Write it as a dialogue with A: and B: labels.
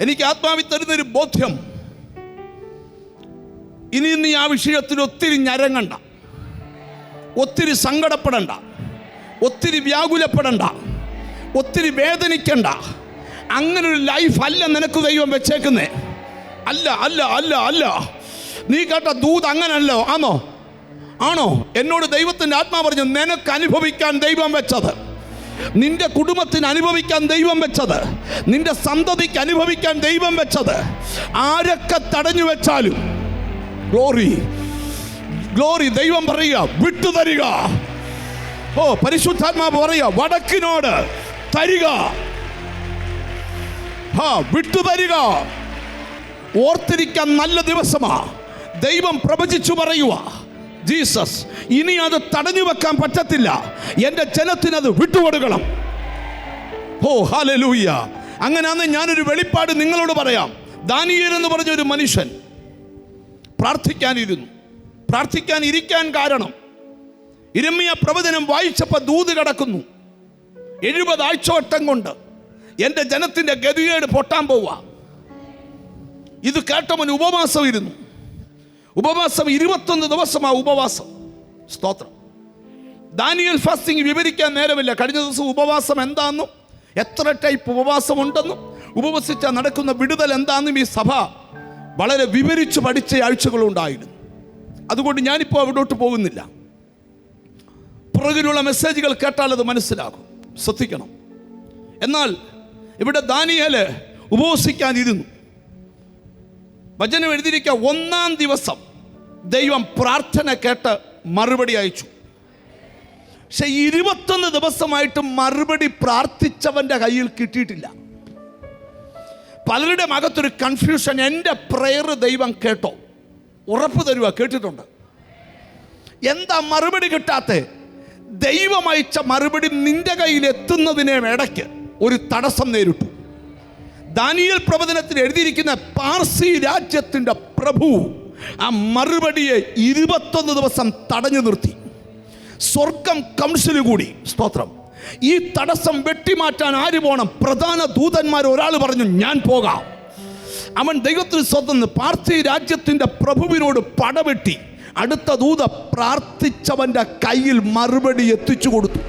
A: എനിക്ക് ആത്മാവിൽ തരുന്നൊരു ബോധ്യം, ഇനി നീ ആ വിഷയത്തിൽ ഒത്തിരി ഞരങ്ങണ്ട, ഒത്തിരി സങ്കടപ്പെടണ്ട, ഒത്തിരി വ്യാകുലപ്പെടണ്ട, ഒത്തിരി വേദനിക്കണ്ട. അങ്ങനൊരു ലൈഫ് അല്ല നിനക്ക് ദൈവം വെച്ചേക്കുന്നേ. അല്ല അല്ല അല്ല അല്ല. നീ കേട്ട ദൂത് അങ്ങനല്ലോ. ആണോ? എന്നോട് ദൈവത്തിൻ്റെ ആത്മാ പറഞ്ഞു, നിനക്ക് അനുഭവിക്കാൻ ദൈവം വെച്ചത്, നിന്റെ കുടുംബത്തിന് അനുഭവിക്കാൻ ദൈവം വെച്ചത്, നിന്റെ സന്തതിക്ക് അനുഭവിക്കാൻ ദൈവം വെച്ചത്, ആരൊക്കെ തടഞ്ഞു വെച്ചാലും ഗ്ലോറി ഗ്ലോറി ദൈവം പറയുക, വിട്ടുതരിക. പരിശുദ്ധാത്മാവ് പറയുക, വടക്കിനോട് തരിക, വിട്ടുതരിക. ഓർത്തിരിക്കാൻ നല്ല ദിവസമാ. ദൈവം പ്രവചിച്ചു പറയുക, ജീസസ്, ഇനി അത് തടഞ്ഞു വെക്കാൻ പറ്റത്തില്ല, എൻ്റെ ജനത്തിനത് വിട്ടുകൊടുക്കണം. ഹല്ലേലൂയ. അങ്ങനെയാന്ന് ഞാനൊരു വെളിപ്പാട് നിങ്ങളോട് പറയാം. ദാനിയേൽ എന്ന് പറഞ്ഞൊരു മനുഷ്യൻ പ്രാർത്ഥിക്കാനിരിക്കാൻ കാരണം, യിരെമ്യാ പ്രവചനം വായിച്ചപ്പോൾ ദൂത് കിടക്കുന്നു, 70 ആഴ്ചവട്ടം കൊണ്ട് എൻ്റെ ജനത്തിൻ്റെ ഗതികേട് പൊട്ടാൻ പോവുക. ഇത് കേട്ടവൻ ഉപവാസം ഇരുന്നു. ഉപവാസം 21 ദിവസമാണ് ഉപവാസം. സ്തോത്രം. ദാനിയേൽ ഫാസ്റ്റിംഗ് വിവരിക്കാൻ നേരമില്ല. കഴിഞ്ഞ ദിവസം ഉപവാസം എന്താണെന്നും എത്ര ടൈപ്പ് ഉപവാസമുണ്ടെന്നും ഉപവസിച്ചാൽ നടക്കുന്ന വിടുതൽ എന്താണെന്നും ഈ സഭ വളരെ വിവരിച്ച് പഠിച്ച ആഴ്ചകളുണ്ടായിരുന്നു. അതുകൊണ്ട് ഞാനിപ്പോൾ അവിടോട്ട് പോകുന്നില്ല. പുറകിലുള്ള മെസ്സേജുകൾ കേട്ടാൽ അത് മനസ്സിലാകും. ശ്രദ്ധിക്കണം. എന്നാൽ ഇവിടെ ദാനിയേൽ ഉപവസിക്കാനിരുന്നു. വചനം എഴുതിയിരിക്കുക, 1-ാം ദിവസം ദൈവം പ്രാർത്ഥന കേട്ട് മറുപടി അയച്ചു. പക്ഷെ 21 ദിവസമായിട്ട് മറുപടി പ്രാർത്ഥിച്ചവൻ്റെ കയ്യിൽ കിട്ടിയിട്ടില്ല. പലരുടെ അകത്തൊരു കൺഫ്യൂഷൻ, എൻ്റെ പ്രയർ ദൈവം കേട്ടോ? ഉറപ്പ് തരുക, കേട്ടിട്ടുണ്ട്. എന്താ മറുപടി കിട്ടാത്തെ? ദൈവം അയച്ച മറുപടി നിന്റെ കയ്യിൽ എത്തുന്നതിനെ ഇടയ്ക്ക് ഒരു തടസ്സം നേരിട്ടു. ദാനിയേൽ പ്രവചനത്തിൽ എഴുതിയിരിക്കുന്ന പാർസി രാജ്യത്തിൻ്റെ പ്രഭു ആ മറുപടിയെ 21 ദിവസം തടഞ്ഞു നിർത്തി. സ്വർഗം കൗൺസിൽ കൂടി. സ്തോത്രം. ഈ തടസ്സം വെട്ടിമാറ്റാൻ ആര് പോകണം? പ്രധാന ദൂതന്മാർ ഒരാൾ പറഞ്ഞു, ഞാൻ പോകാം. അവൻ ദൈവത്തിന് സ്വന്തം പാർസി രാജ്യത്തിൻ്റെ പ്രഭുവിനോട് പടവെട്ടി അടുത്ത ദൂത പ്രാർത്ഥിച്ചവൻ്റെ കയ്യിൽ മറുപടി എത്തിച്ചു കൊടുത്തു.